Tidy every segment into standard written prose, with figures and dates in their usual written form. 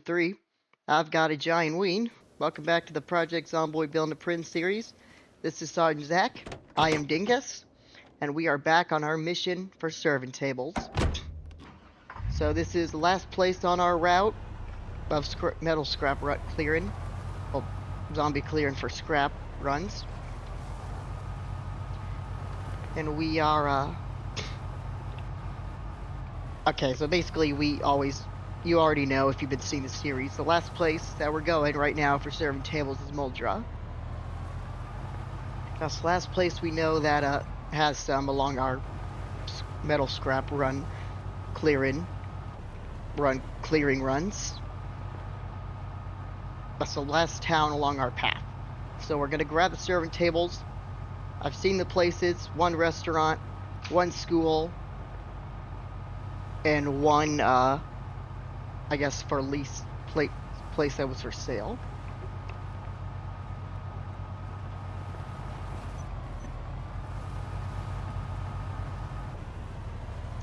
3. I've got a giant ween. Welcome back to the Project Zomboid Building a Prince series. This is Sergeant Zach. I am Dingus, and we are back on our mission for serving tables. So this is the last place on our route of metal scrap clearing. Well, zombie clearing for scrap runs. And we are, okay, so basically you already know if you've been seeing the series, the last place that we're going right now for serving tables is Muldra. That's the last place we know that has some along our metal scrap clearing runs. That's the last town along our path. So we're gonna grab the serving tables. I've seen the places, one restaurant, one school, and one I guess for lease place that was for sale.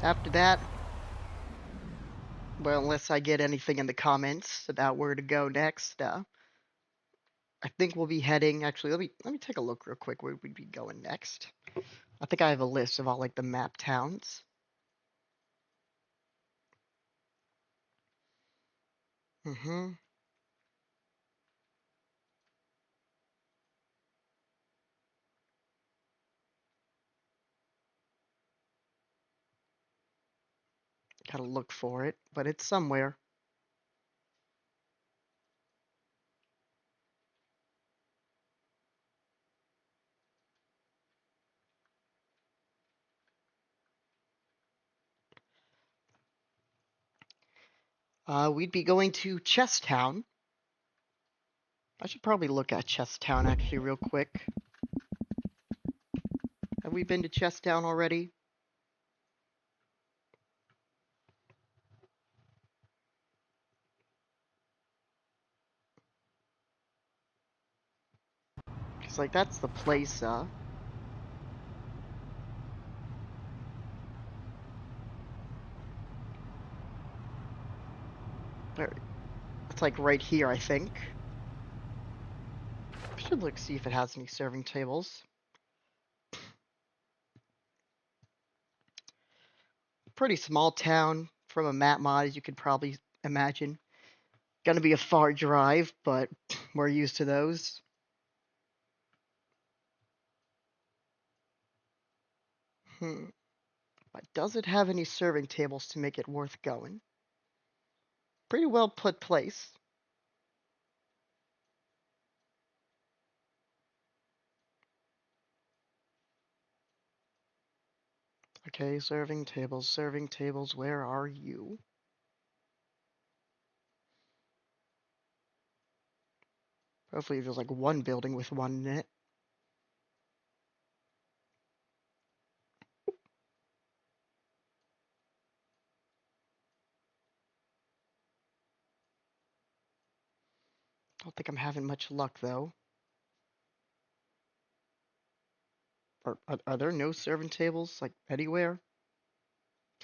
After that, well, unless I get anything in the comments about where to go next, I think we'll be heading. Actually, let me take a look real quick where we'd be going next. I think I have a list of all like the map towns. Gotta look for it, but it's somewhere. We'd be going to Chesstown. I should probably look at Chesstown actually real quick. Have we been to Chesstown already? Cause like that's the place. It's like right here, I think. I should look see if it has any serving tables. Pretty small town from a map mod, as you could probably imagine. Gonna be a far drive, but we're used to those. But does it have any serving tables to make it worth going? Pretty well put place. Okay, serving tables, where are you? Hopefully there's like one building with one in it. Don't think I'm having much luck though. Are there no serving tables like anywhere?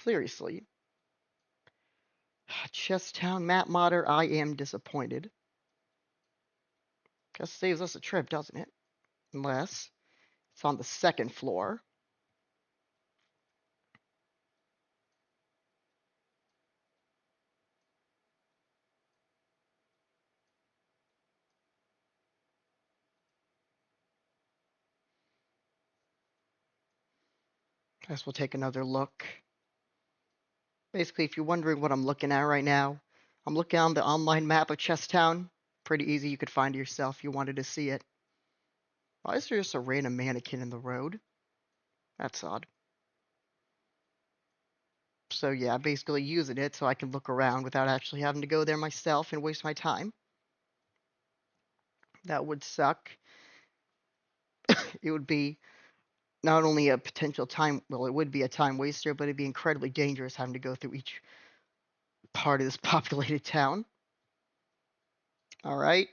Seriously. Chesstown map modder, I am disappointed. Guess saves us a trip, doesn't it? Unless it's on the second floor. Guess we'll take another look. Basically, if you're wondering what I'm looking at right now, I'm looking on the online map of Chesstown. Pretty easy, you could find it yourself if you wanted to see it. Why is there just a random mannequin in the road? That's odd. So yeah, basically using it so I can look around without actually having to go there myself and waste my time. That would suck. It would be not only a potential time, well, it would be a time waster, but it'd be incredibly dangerous having to go through each part of this populated town. All right,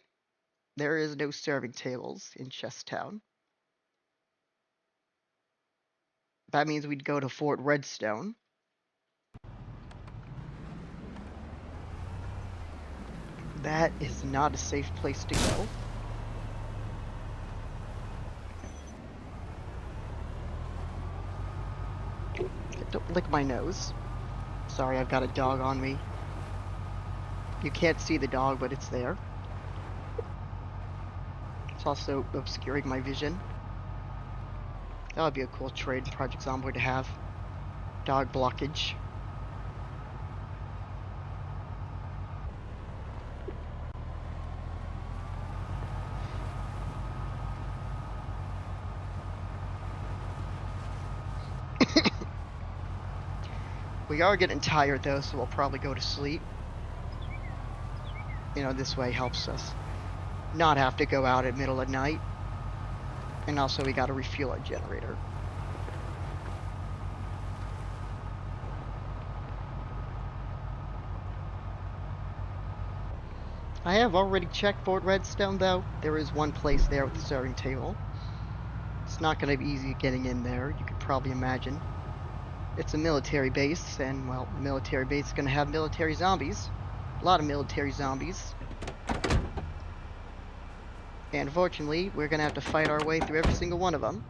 there is no serving tables in Chesstown. That means we'd go to Fort Redstone. That is not a safe place to go. Don't lick my nose. Sorry, I've got a dog on me. You can't see the dog, but it's there. It's also obscuring my vision. That would be a cool trait in Project Zomboid to have. Dog blockage. We are getting tired though, so we'll probably go to sleep. You know, this way helps us not have to go out at middle of night. And also we gotta refuel our generator. I have already checked Fort Redstone though. There is one place there with the serving table. It's not gonna be easy getting in there, you could probably imagine. It's a military base, and well, the military base is gonna have military zombies. A lot of military zombies. And unfortunately, we're gonna have to fight our way through every single one of them.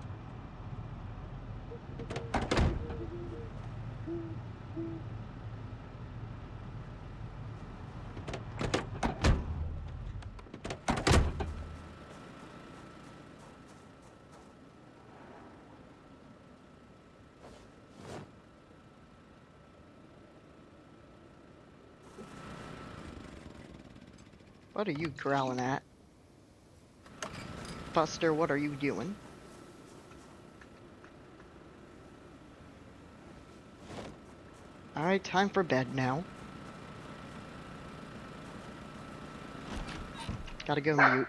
What are you growling at? Buster, what are you doing? Alright, time for bed now. Gotta go mute.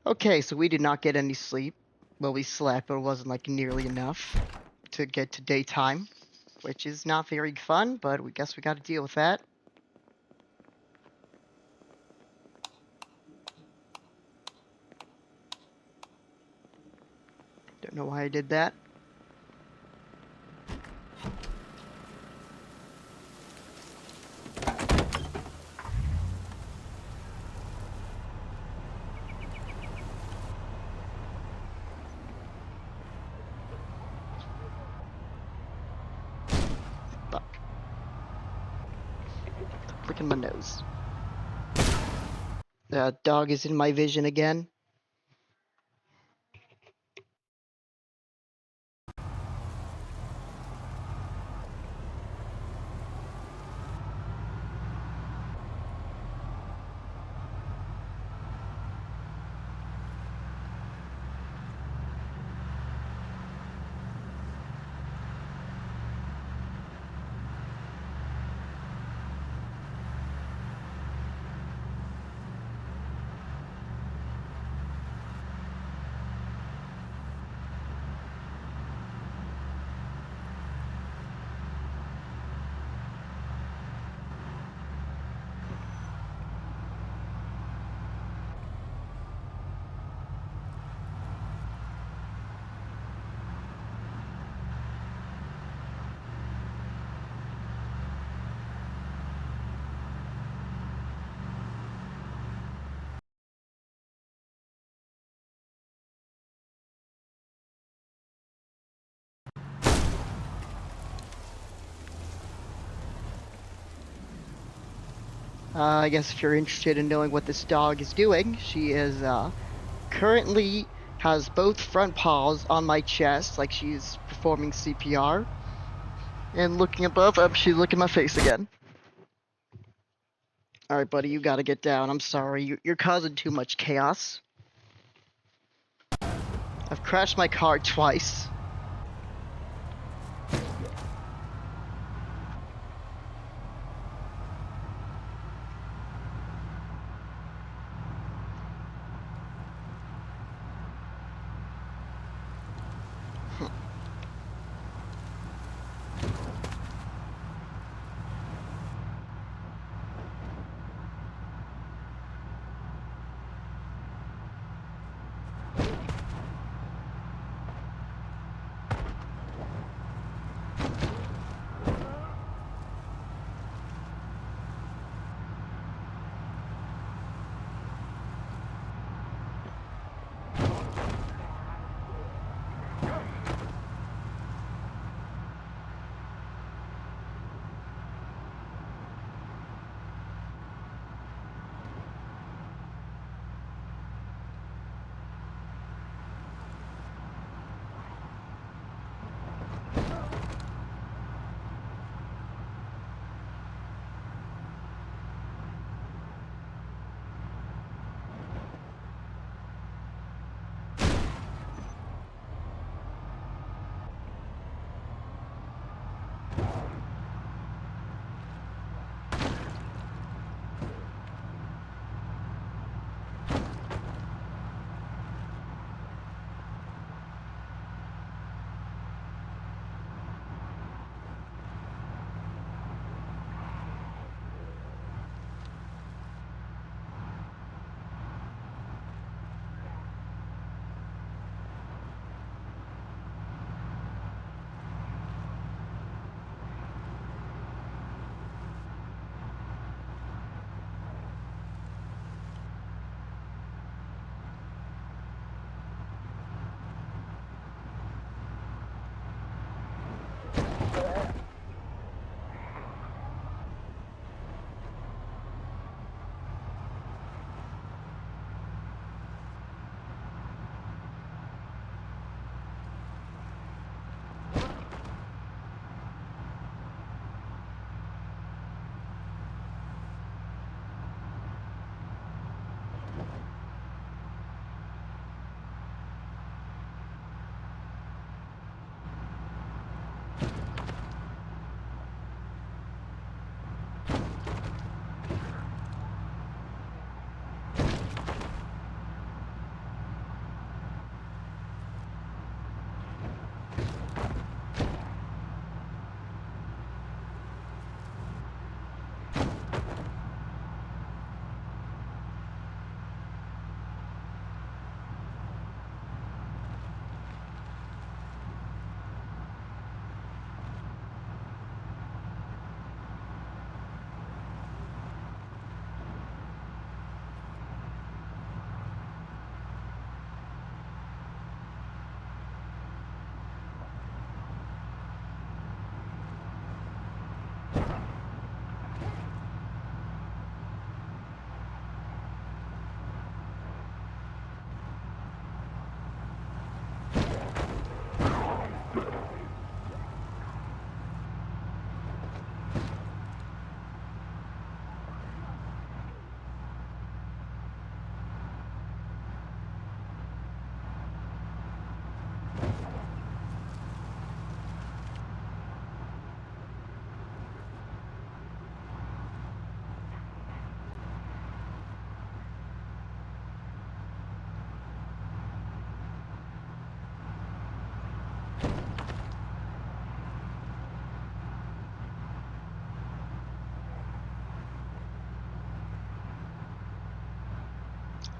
Okay, so we did not get any sleep. Well, we slept, but it wasn't like nearly enough to get to daytime, which is not very fun, but we guess we gotta deal with that. Don't know why I did that. Fuck. Flicking my nose. The dog is in my vision again. I guess if you're interested in knowing what this dog is doing, she is currently has both front paws on my chest, like she's performing CPR, and looking above. She's looking my face again. All right, buddy, you gotta get down. I'm sorry, you're causing too much chaos. I've crashed my car twice.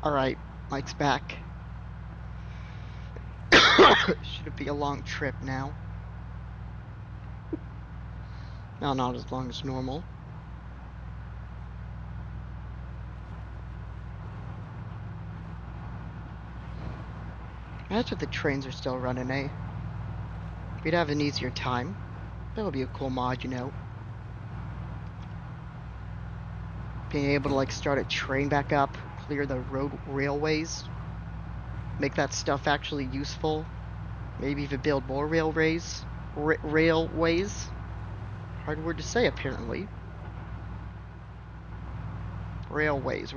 All right, Mike's back. Should it be a long trip now? No, not as long as normal. That's what the trains are still running, eh? We'd have an easier time. That would be a cool mod, you know. being able to like start a train back up, clear the railways, make that stuff actually useful. Maybe even build more railways. Hard word to say, apparently. Railways.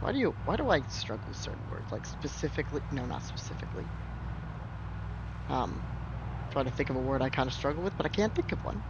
Why do I struggle with certain words? Like specifically, no, not specifically. Trying to think of a word I kind of struggle with, but I can't think of one.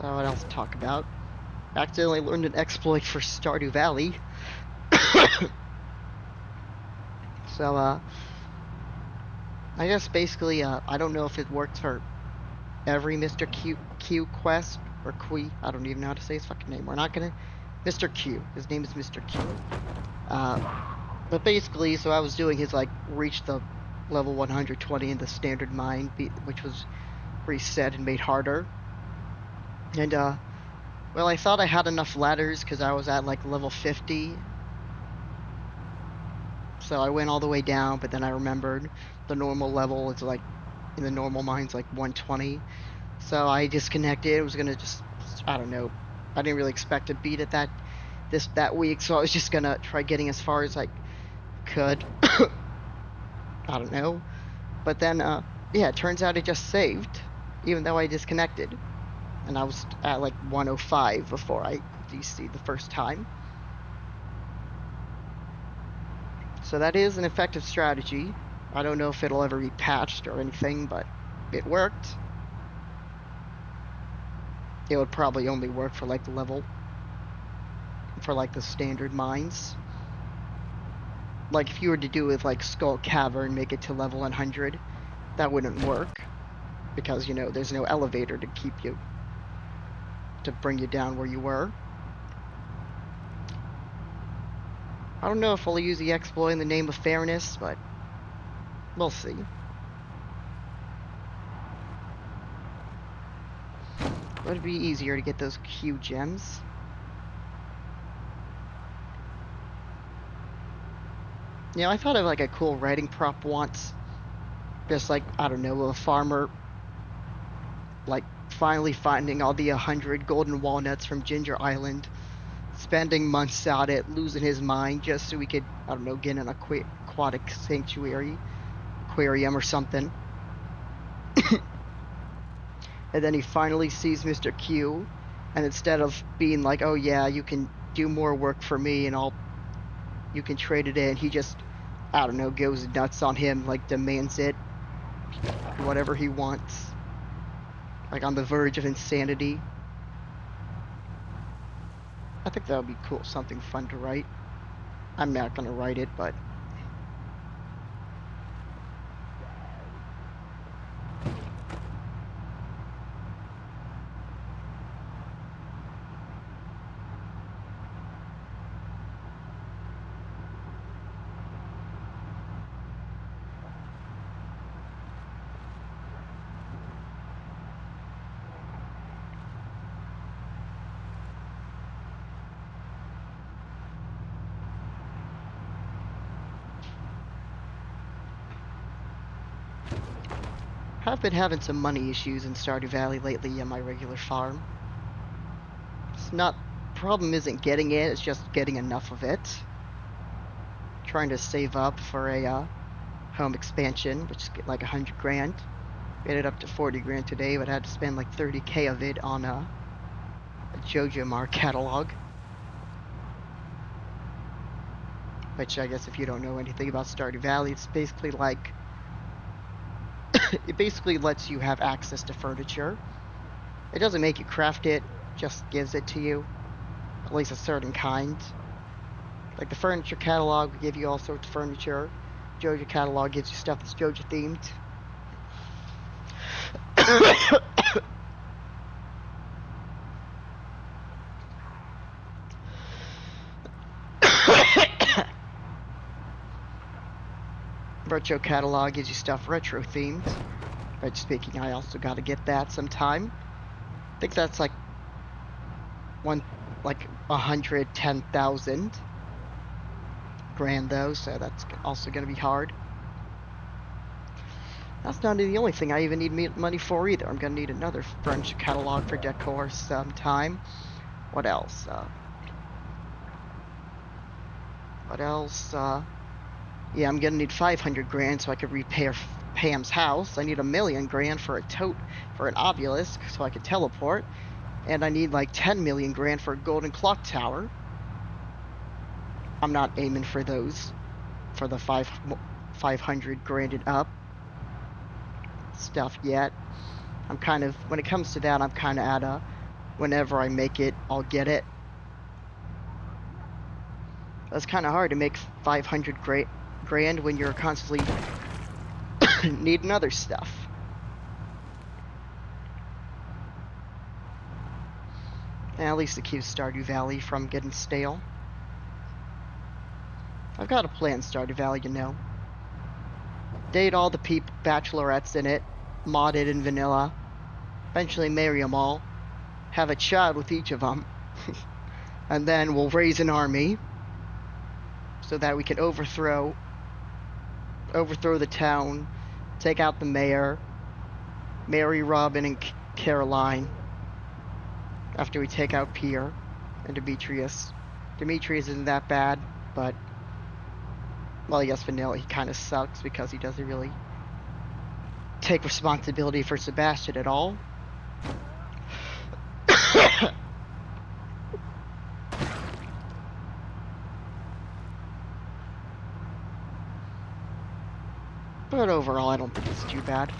So what else to talk about? Accidentally learned an exploit for Stardew Valley. So, I guess basically, I don't know if it works for every Mr. Q quest, or Qui, I don't even know how to say his fucking name. We're not gonna... Mr. Q. His name is Mr. Q. But basically, so I was doing his, like, reach the level 120 in the standard mine, which was reset and made harder. And, well, I thought I had enough ladders because I was at, like, level 50. So I went all the way down, but then I remembered the normal level is, like, in the normal mine's, like, 120. So I disconnected. It was gonna just, I don't know. I didn't really expect to beat it that week, so I was just gonna try getting as far as I could. I don't know. But then, yeah, it turns out it just saved, even though I disconnected. And I was at like 105 before I DC'd the first time. So that is an effective strategy. I don't know if it'll ever be patched or anything, but it worked. It would probably only work for like the level, for like the standard mines. Like if you were to do it with like Skull Cavern, make it to level 100, that wouldn't work. Because, you know, there's no elevator to keep you, to bring you down where you were. I don't know if I'll use the exploit in the name of fairness, but we'll see. Would it be easier to get those Q gems? You know, I thought of like a cool writing prop once. Just like, I don't know, a farmer like finally finding all the 100 golden walnuts from Ginger Island, spending months at it, losing his mind just so he could, I don't know, get an aquatic sanctuary, aquarium or something. And then he finally sees Mr. Q, and instead of being like, oh yeah, you can do more work for me and you can trade it in, he just, I don't know, goes nuts on him, like demands it, whatever he wants. Like on the verge of insanity. I think that would be cool, something fun to write. I'm not gonna write it, but I've been having some money issues in Stardew Valley lately on my regular farm. It's not, problem isn't getting it, it's just getting enough of it. Trying to save up for a home expansion, which is like 100 grand. Made it up to 40 grand today, but I had to spend like 30k of it on a JoJo Mar catalog. which I guess if you don't know anything about Stardew Valley, it's basically like it basically lets you have access to furniture. It doesn't make you craft it, just gives it to you, at least a certain kind. Like the furniture catalog will give you all sorts of furniture. Joja catalog gives you stuff that's Joja themed. Retro catalog gives you stuff retro themed. But speaking, I also gotta get that sometime. I think that's like 110,000 grand though, so that's also gonna be hard. That's not the only thing I even need money for either. I'm gonna need another furniture catalog for decor sometime. What else? Yeah, I'm gonna need 500 grand so I could repair Pam's house. I need 1,000,000 grand for an obelisk so I could teleport. And I need like 10 million grand for a golden clock tower. I'm not aiming for those, for the 500 grand and up stuff yet. I'm kind of, when it comes to that, I'm kind of at a, whenever I make it, I'll get it. It's kind of hard to make 500 grand when you're constantly needing other stuff. And at least it keeps Stardew Valley from getting stale. I've got a plan, Stardew Valley, you know. Date all the bachelorettes in it, mod it in vanilla, eventually marry them all, have a child with each of them, and then we'll raise an army so that we can overthrow the town, take out the mayor, marry Robin and Caroline, after we take out Pierre and Demetrius. Demetrius isn't that bad, but, well, yes, vanilla, he kind of sucks because he doesn't really take responsibility for Sebastian at all. But overall, I don't think it's too bad.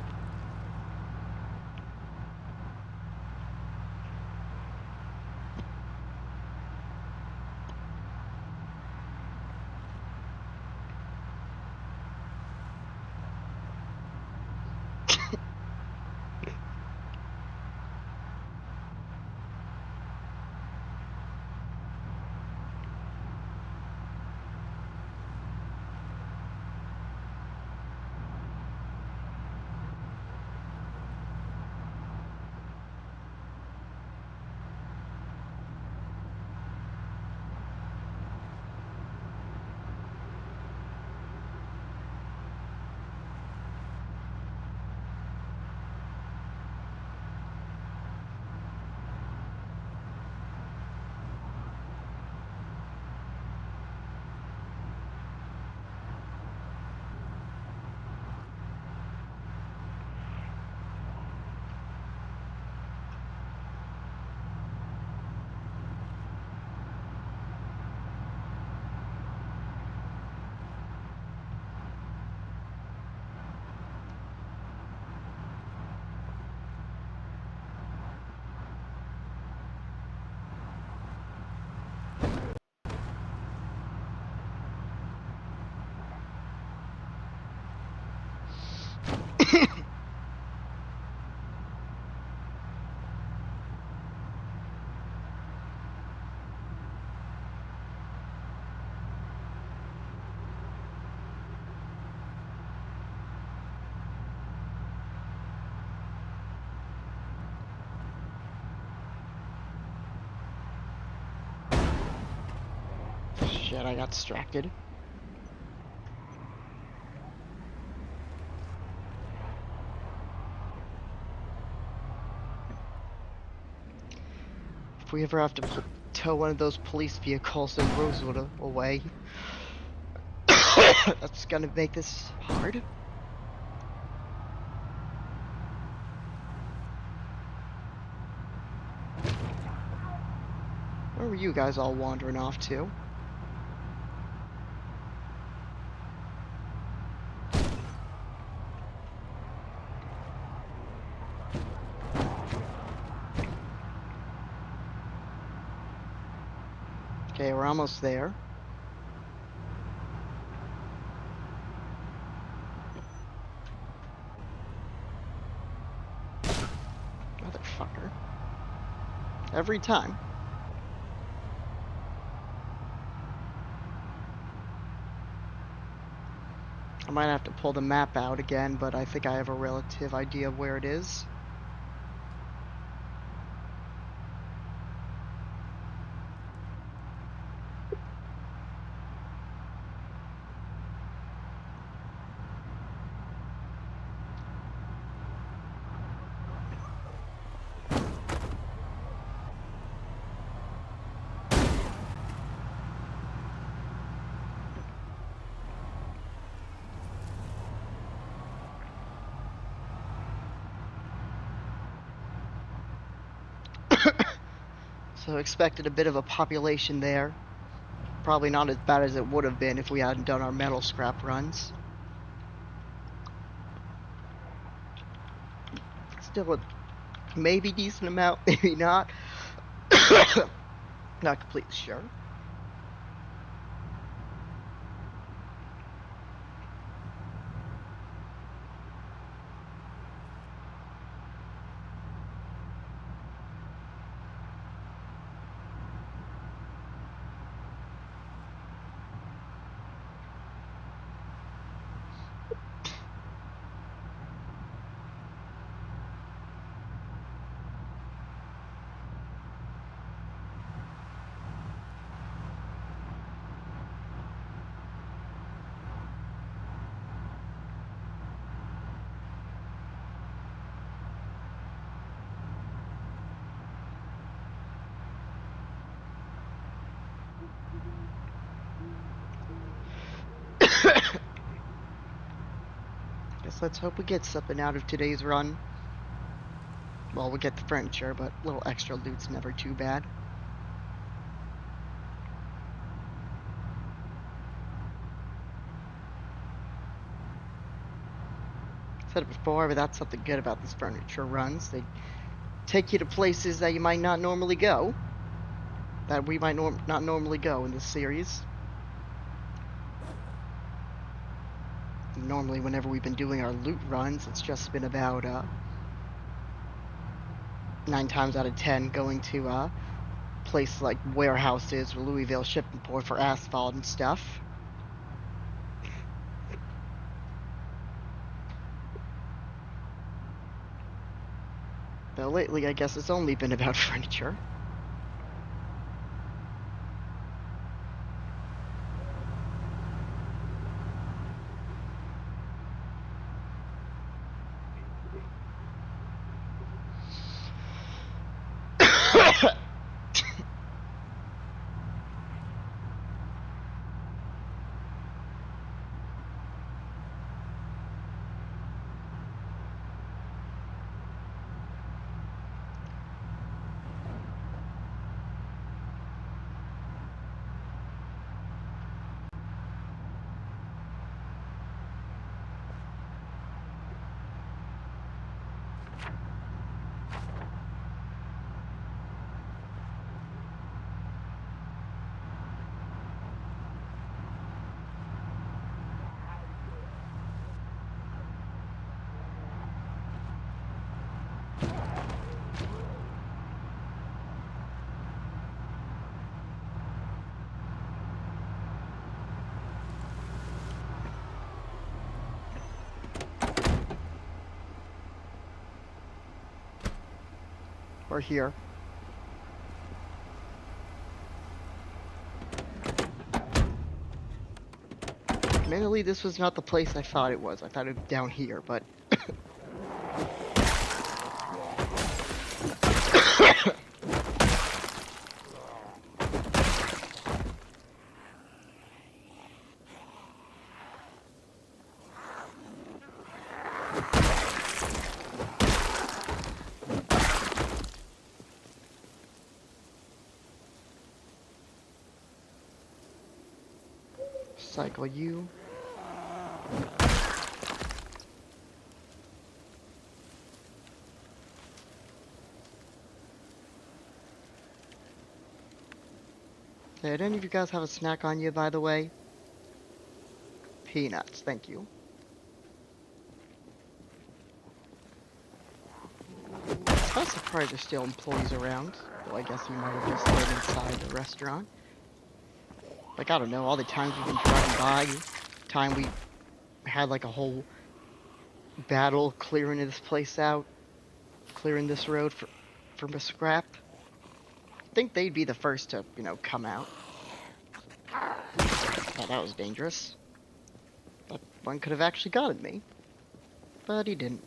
Shit, I got distracted. If we ever have to tow one of those police vehicles in Rosewood away, that's gonna make this hard. Where were you guys all wandering off to? Okay, we're almost there. Motherfucker. Every time. I might have to pull the map out again, but I think I have a relative idea of where it is. So expected a bit of a population there. Probably not as bad as it would have been if we hadn't done our metal scrap runs. Still a maybe decent amount, maybe not. Not completely sure. Guess let's hope we get something out of today's run. Well, we'll get the furniture, but a little extra loot's never too bad. Said it before, but that's something good about these furniture runs. They take you to places that you might not normally go. That we might not normally go in this series. Normally, whenever we've been doing our loot runs, it's just been about 9 times out of 10 going to places like warehouses or Louisville shipping port for asphalt and stuff. Though lately, I guess it's only been about furniture. We're here. Admittedly, this was not the place I thought it was. I thought it was down here, but... Cycle you. Hey, did any of you guys have a snack on you, by the way? Peanuts, thank you. I'm kind of surprised there's still employees around. Well, I guess you might have just been inside the restaurant. Like, I don't know, all the times we've been driving by, time we had like a whole battle clearing this place out, clearing this road for scrap. I think they'd be the first to, come out. Oh, that was dangerous. That one could have actually gotten me. But he didn't.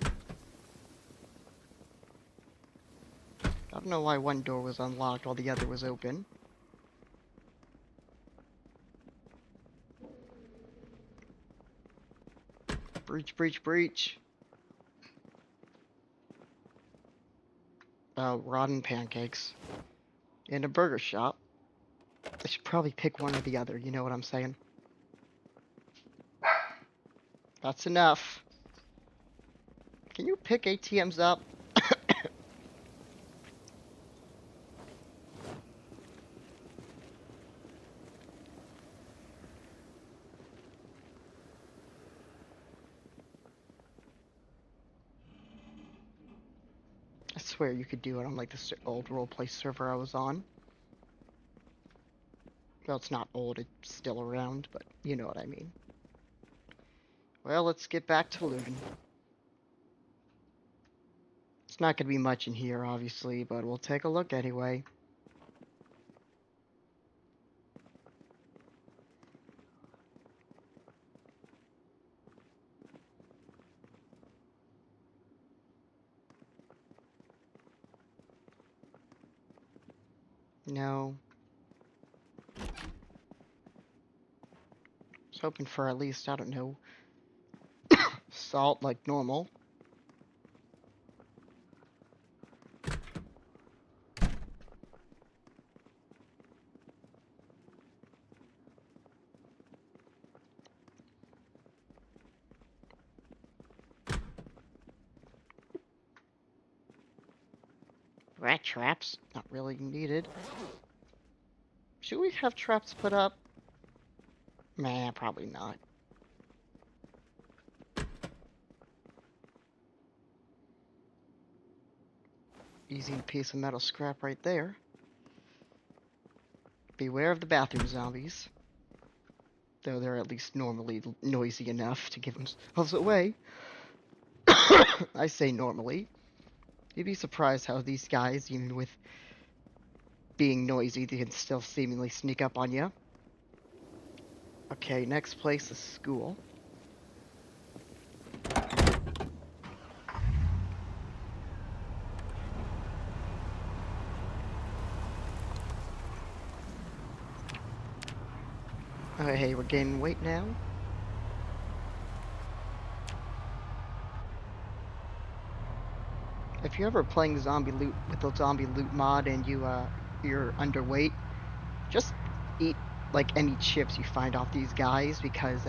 I don't know why one door was unlocked while the other was open. Breach, breach, breach. Rotten pancakes. In a burger shop. I should probably pick one or the other, you know what I'm saying? That's enough. Can you pick ATMs up? I swear you could do it on like the old roleplay server I was on. Well, it's not old, it's still around, but you know what I mean. Well, let's get back to looting. It's not gonna be much in here, obviously, but we'll take a look anyway. No. I was hoping for at least, I don't know, salt like normal. Rat traps, not really needed. Should we have traps put up? Nah, probably not. Easy piece of metal scrap right there. Beware of the bathroom zombies. Though they're at least normally noisy enough to give themselves away. I say normally. You'd be surprised how these guys, even with being noisy, they can still seemingly sneak up on you. Okay, next place is school. Oh, hey, we're gaining weight now. If you're ever playing zombie loot with the zombie loot mod and you're underweight, just eat like any chips you find off these guys because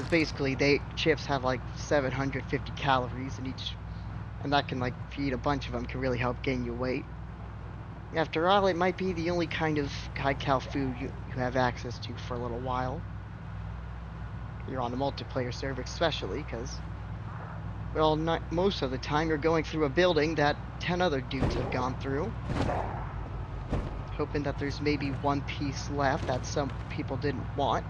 basically chips have like 750 calories in each, and that can, like, if you eat a bunch of them, can really help gain your weight. After all, it might be the only kind of high-cal food you have access to for a little while. You're on a multiplayer server especially, because, well, not most of the time you're going through a building that 10 other dudes have gone through. Hoping that there's maybe one piece left that some people didn't want.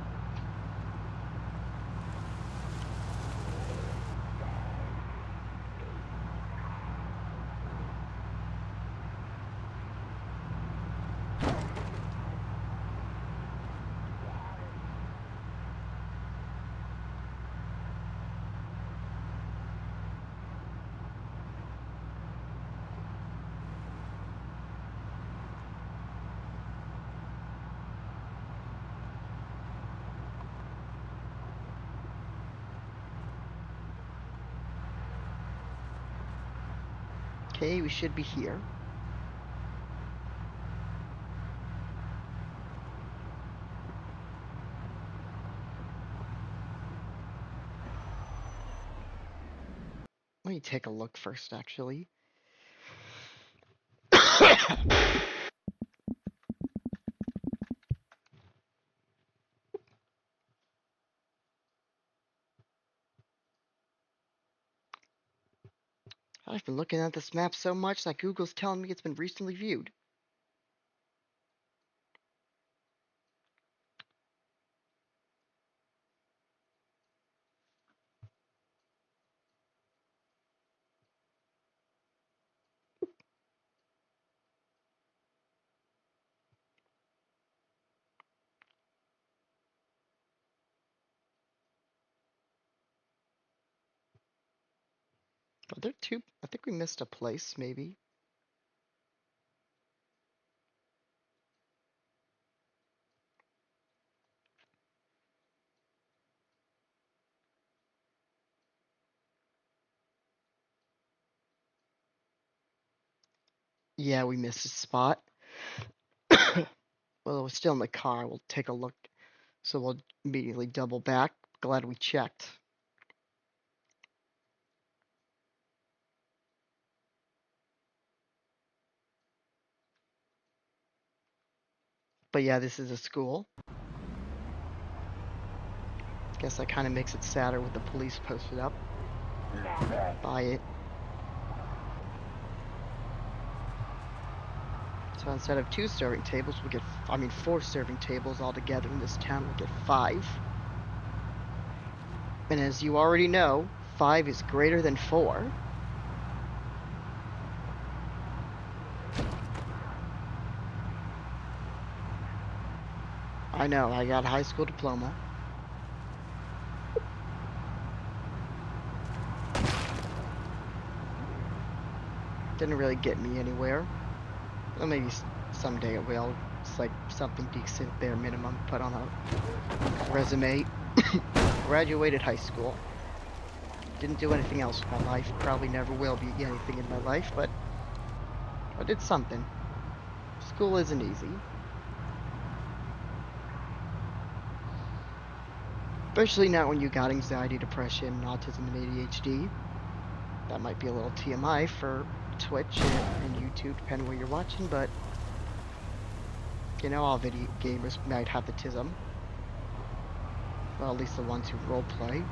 Okay, we should be here. Let me take a look first, actually. I've been looking at this map so much that Google's telling me it's been recently viewed. Are there two? I think we missed a place, maybe. Yeah, we missed a spot. Well, it was still in the car. We'll take a look. So we'll immediately double back. Glad we checked. But yeah, this is a school. Guess that kind of makes it sadder with the police posted up by it. So instead of 2 serving tables, we'll get, 4 serving tables altogether in this town. We'll get 5. And as you already know, 5 is greater than 4. I know, I got a high school diploma. Didn't really get me anywhere. Well, maybe someday it will. It's like something decent, bare minimum, put on a resume. Graduated high school. Didn't do anything else with my life. Probably never will be anything in my life, but I did something. School isn't easy. Especially not when you got anxiety, depression, autism, and ADHD. That might be a little TMI for Twitch and YouTube, depending where you're watching, but you know, all video gamers might have the tism. Well, at least the ones who roleplay.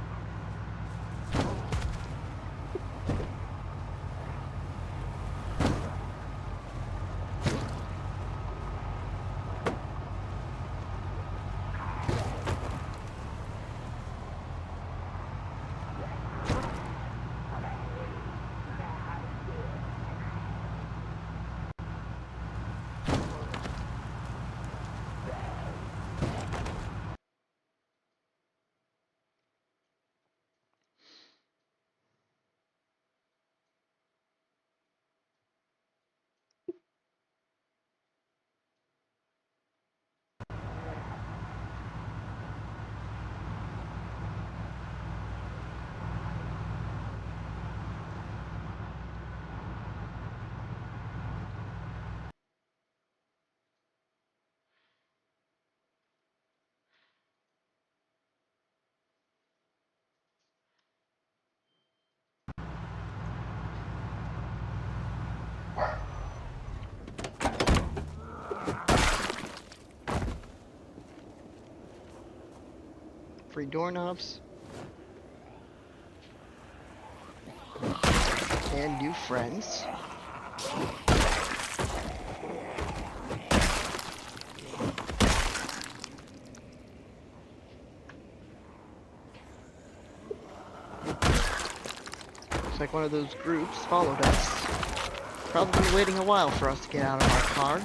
Free doorknobs. And new friends. Looks like one of those groups followed us. Probably been waiting a while for us to get out of our car.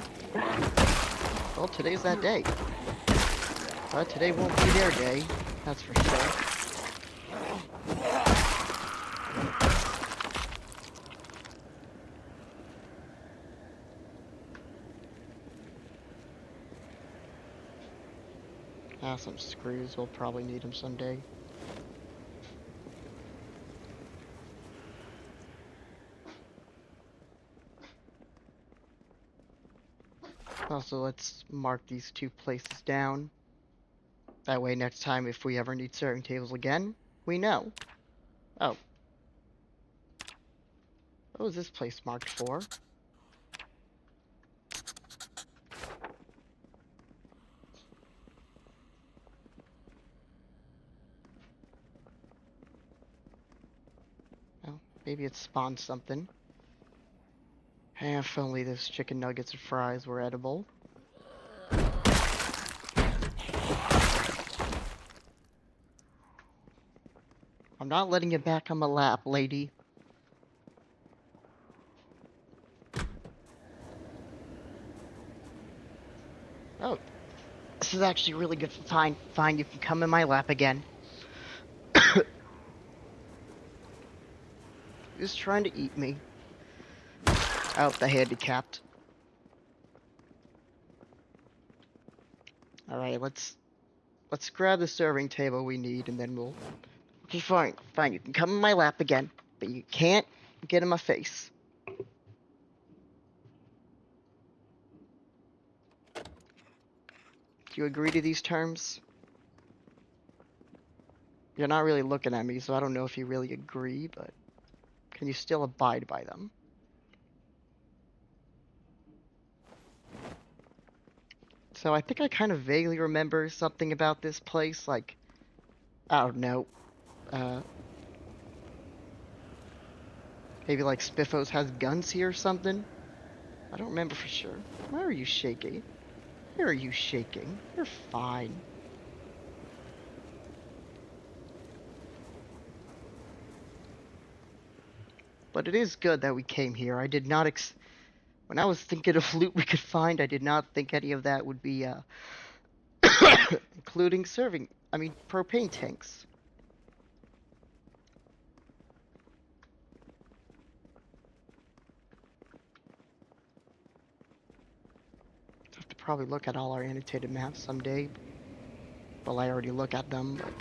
Well, today's that day. But today won't be their day, that's for sure. Some screws, we'll probably need them someday. Also, let's mark these 2 places down. That way next time if we ever need serving tables again, we know. Oh. What was this place marked for? Oh, maybe it spawned something. If only those chicken nuggets and fries were edible. I'm not letting you back on my lap, lady. Oh, this is actually really good. Fine, fine, you can come in my lap again. Who's trying to eat me? Oh, the handicapped. Alright, let's grab the serving table we need and then we'll... Okay, fine, fine, you can come in my lap again, but you can't get in my face. Do you agree to these terms? You're not really looking at me, so I don't know if you really agree, but can you still abide by them? So I think I kind of vaguely remember something about this place, like, I don't know, maybe like Spiffos has guns here or something? I don't remember for sure. Why are you shaking? Why are you shaking? You're fine. But it is good that we came here. I did not when I was thinking of loot we could find, I did not think any of that would be, including propane tanks. Have to probably look at all our annotated maps someday. Well, I already look at them, but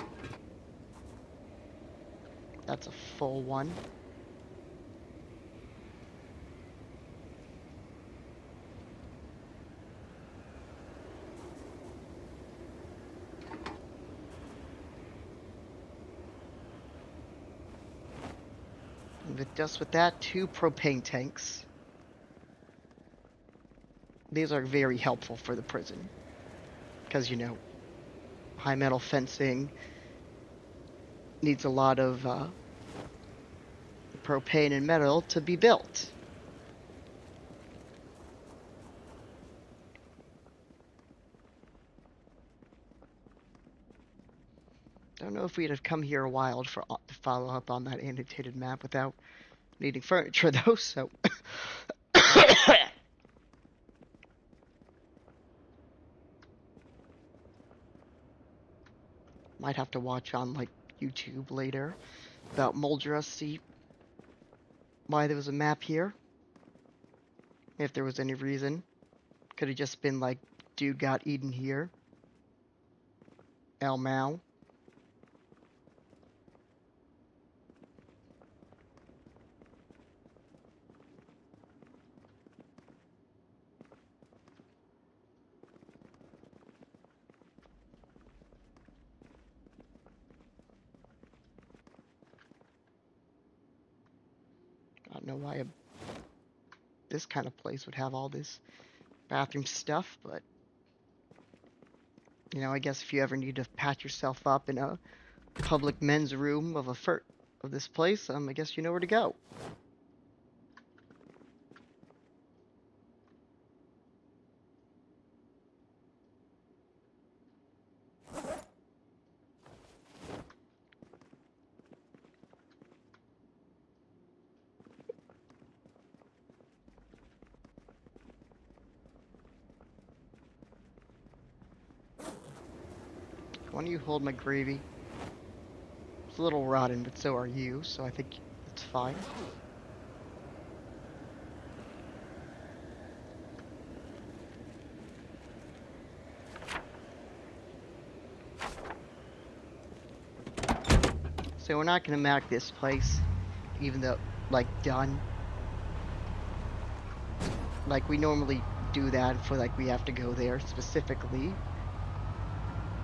that's a full one. And just with that, 2 propane tanks. These are very helpful for the prison. Because, you know, high metal fencing needs a lot of propane and metal to be built. Don't know if we'd have come here a while to follow up on that annotated map without needing furniture, though, so... Might have to watch on, like, YouTube later about Moldra, see why there was a map here. If there was any reason. Could have just been, like, dude got eaten here. El Mao. I don't know why this kind of place would have all this bathroom stuff, but you know, I guess if you ever need to patch yourself up in a public men's room of this place, I guess you know where to go. Why don't you hold my gravy? It's a little rotten, but so are you, so I think it's fine. So we're not gonna mark this place, even though, like, done. Like, we normally do that for, like, we have to go there specifically.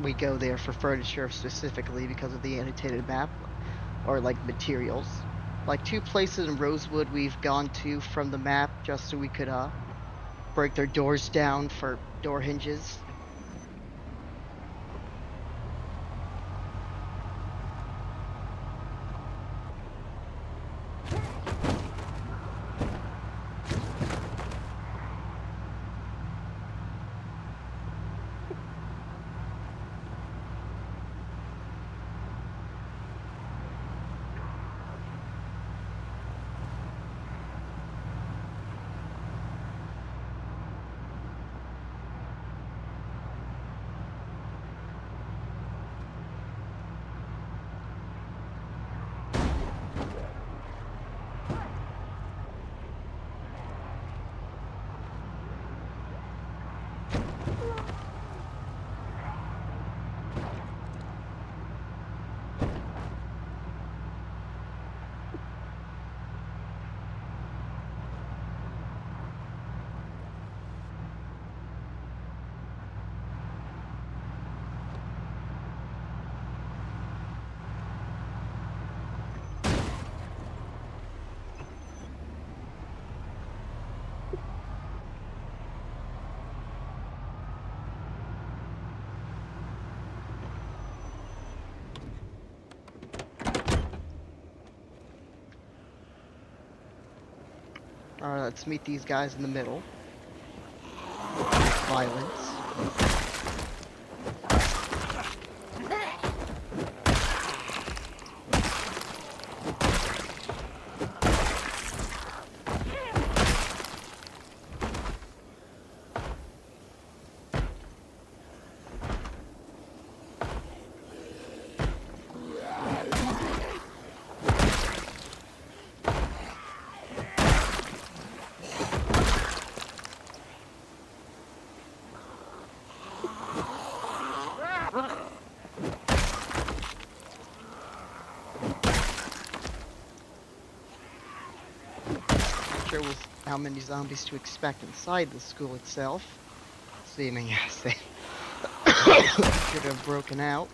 We go there for furniture specifically because of the annotated map, or, like, materials. Like 2 places in Rosewood we've gone to from the map just so we could break their doors down for door hinges. Alright, let's meet these guys in the middle. Violence. Sure was how many zombies to expect inside the school itself. Seeming as they should have broken out.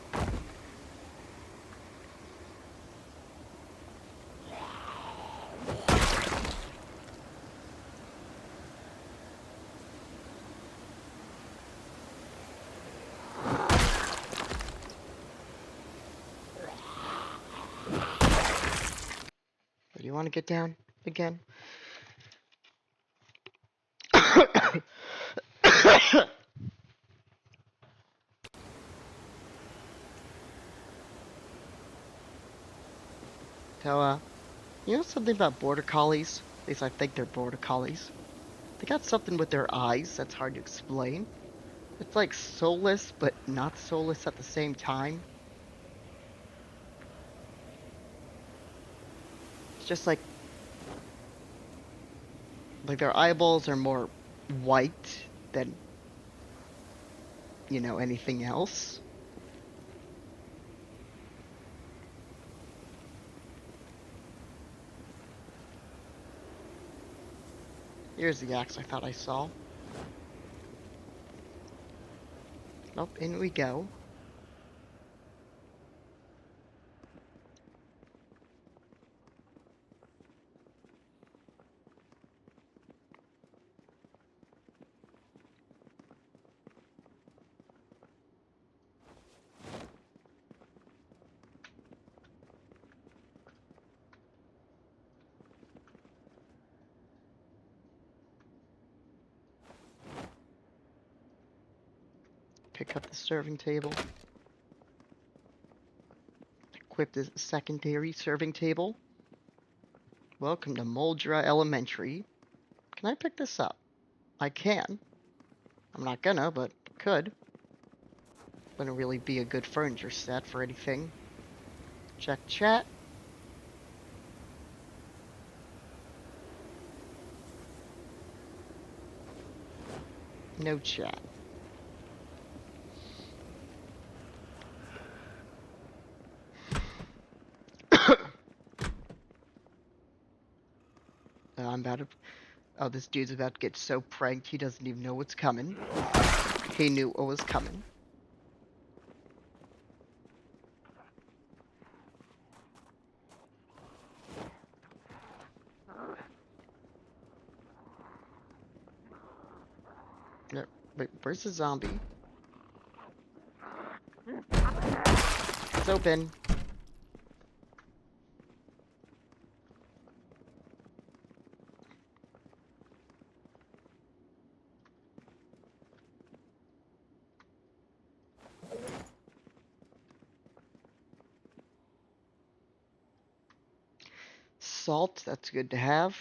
Do you want to get down again? So, you know something about border collies? At least I think they're border collies. They got something with their eyes that's hard to explain. It's like soulless, but not soulless at the same time. It's just like their eyeballs are more white than, you know, anything else. Here's the axe I thought I saw. Nope, in we go. Pick up the serving table. Equip the secondary serving table. Welcome to Moldra Elementary. Can I pick this up? I can. I'm not gonna, but could. Wouldn't really be a good furniture set for anything. Check chat. No chat. I'm about to... Oh, this dude's about to get so pranked he doesn't even know what's coming. He knew what was coming. Wait, where's the zombie? It's open. Salt, that's good to have.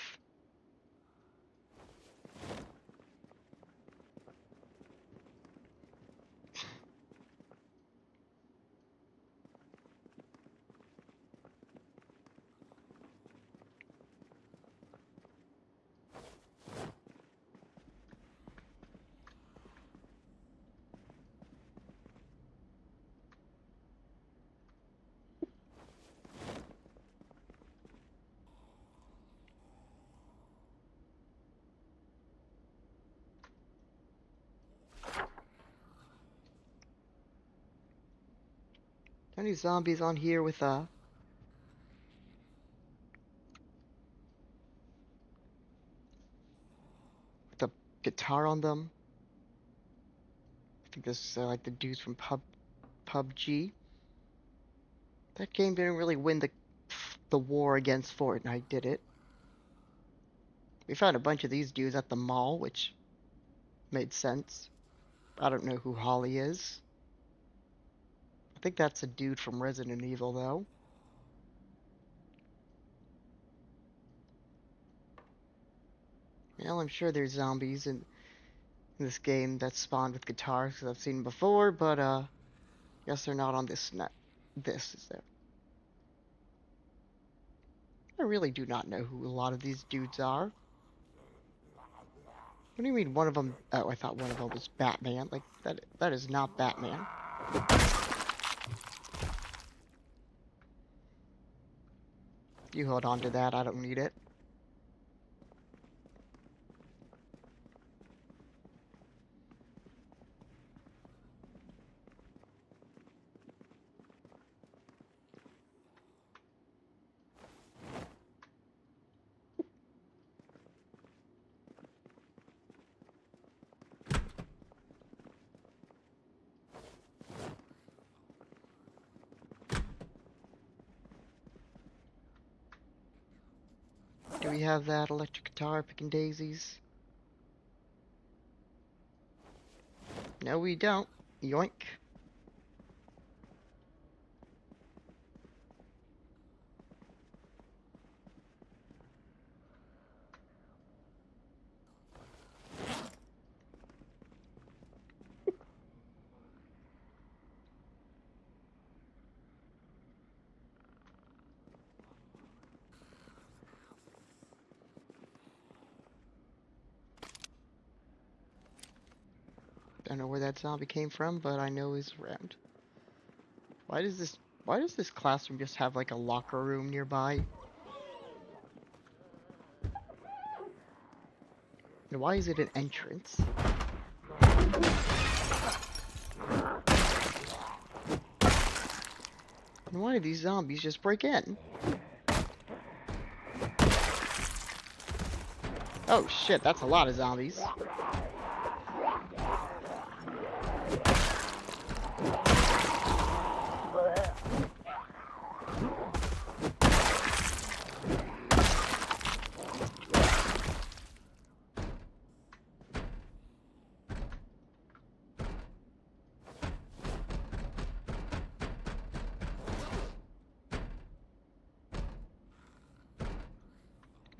Any zombies on here with a guitar on them? I think this is like the dudes from PUBG. That game didn't really win the war against Fortnite, did it? We found a bunch of these dudes at the mall, which made sense. I don't know who Holly is. I think that's a dude from Resident Evil, though. Well, I'm sure there's zombies in this game that spawned with guitars, because I've seen them before, but, guess they're not on this net. This is there. I really do not know who a lot of these dudes are. What do you mean one of them? Oh, I thought one of them was Batman. Like, that is not Batman. You hold on to that, I don't need it. Do we have that electric guitar picking daisies? No, we don't. Yoink. Don't know where that zombie came from, but I know he's around. Why does this classroom just have like a locker room nearby? And why is it an entrance? And why do these zombies just break in? Oh shit, that's a lot of zombies.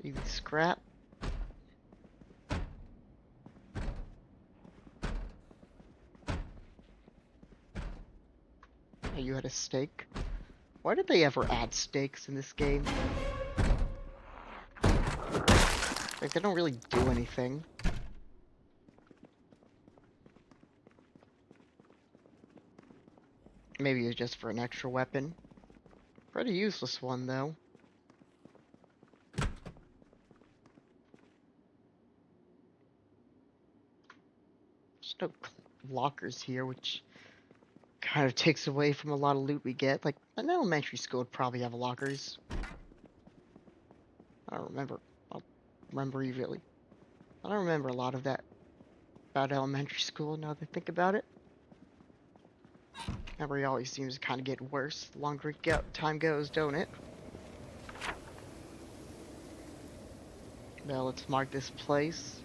Easy scrap. Oh, you had a steak? Why did they ever add steaks in this game? Like, they don't really do anything. Maybe it's just for an extra weapon. Pretty useless one, though. There's no lockers here, which kind of takes away from a lot of loot we get. Like, an elementary school would probably have lockers. I don't remember. I don't remember a lot of that about elementary school now that I think about it. Memory always seems to kind of get worse the longer time goes, don't it? Well, let's mark this place.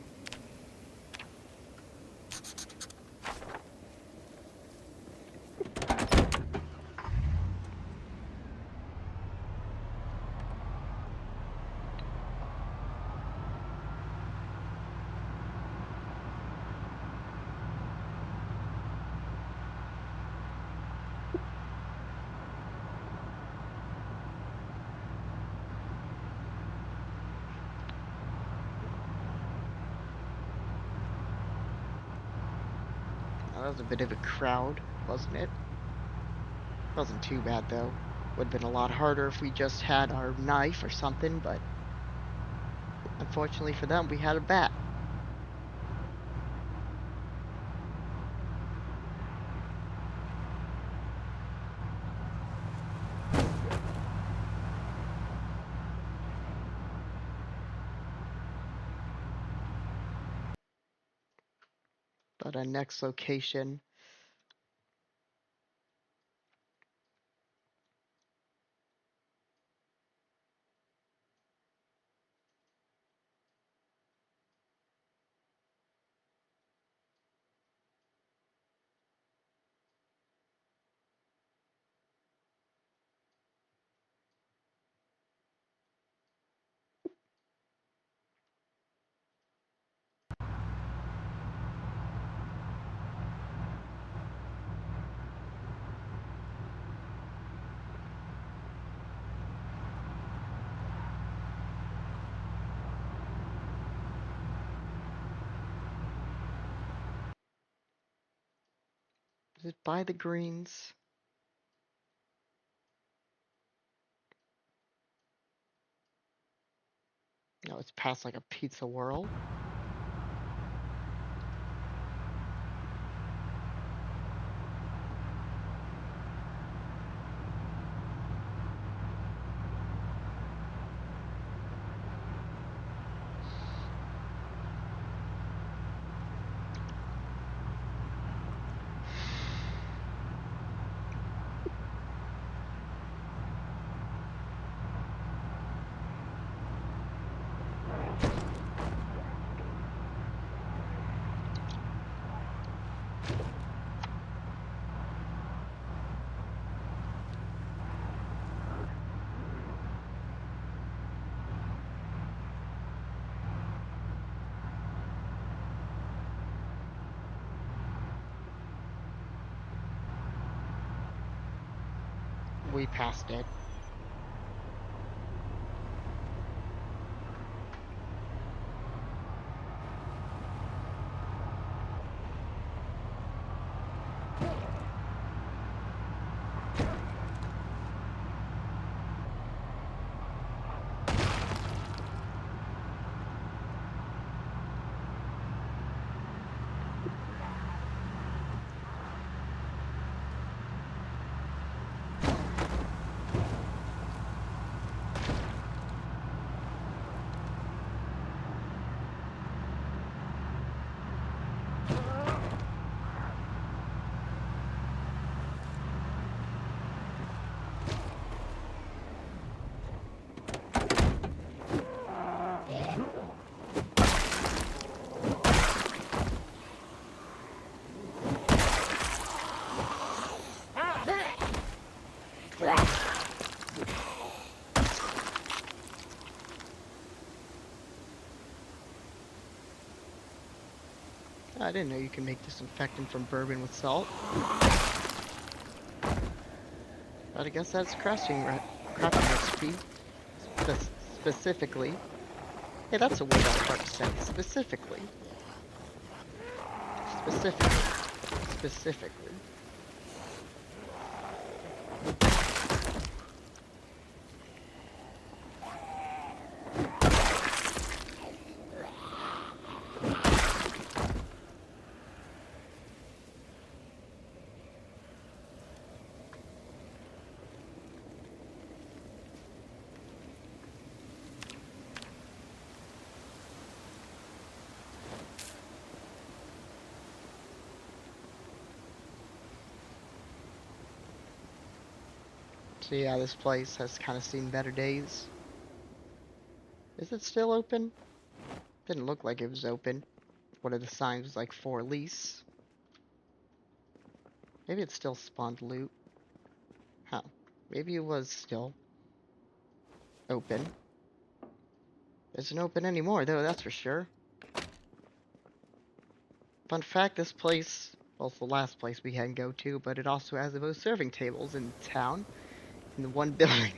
That was a bit of a crowd, wasn't it? Wasn't too bad though. Would have been a lot harder if we just had our knife or something, but unfortunately for them, we had a bat. But our next location, is it by the greens? No, it's past like a Pizza World. We passed it. I didn't know you can make disinfectant from bourbon with salt. But I guess that's crafting recipe. Specifically. Hey, that's a word I was about to say. Specifically. Specifically. So yeah, this place has kind of seen better days. Is it still open? Didn't look like it was open. One of the signs was like for lease. Maybe it still spawned loot. Huh. Maybe it was still open. Isn't open anymore though, that's for sure. Fun fact, this place, well, it's the last place we can go to, but it also has the most serving tables in town, in the one building.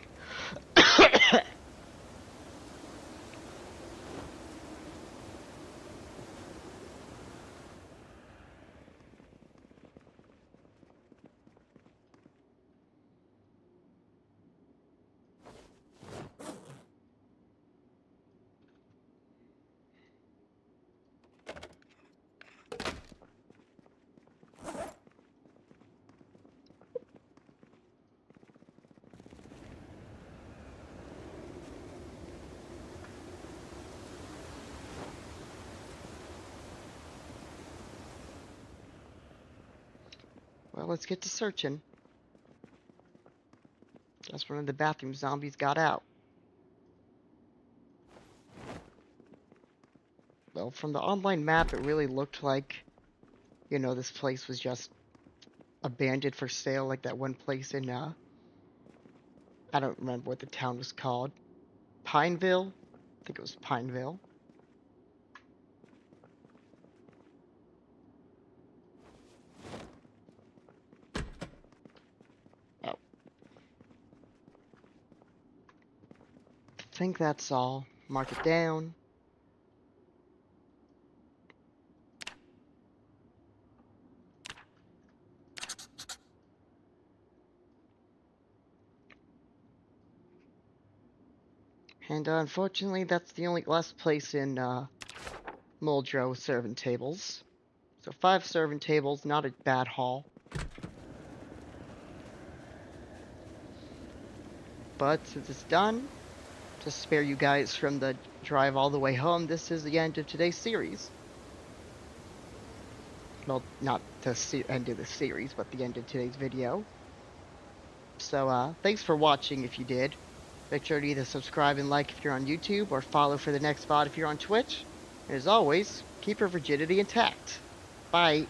Well, let's get to searching. Guess one of the bathroom zombies got out. Well, from the online map, it really looked like, you know, this place was just abandoned for sale, like that one place in, I don't remember what the town was called. Pineville? I think it was Pineville. Oh, I think that's all. Mark it down. And unfortunately, that's the only last place in Muldrow serving tables. So 5 serving tables, not a bad haul. But since it's done, to spare you guys from the drive all the way home, this is the end of today's series. Well, not the end of the series, but the end of today's video. So, thanks for watching if you did. Make sure to either subscribe and like if you're on YouTube, or follow for the next VOD if you're on Twitch. And as always, keep your virginity intact. Bye.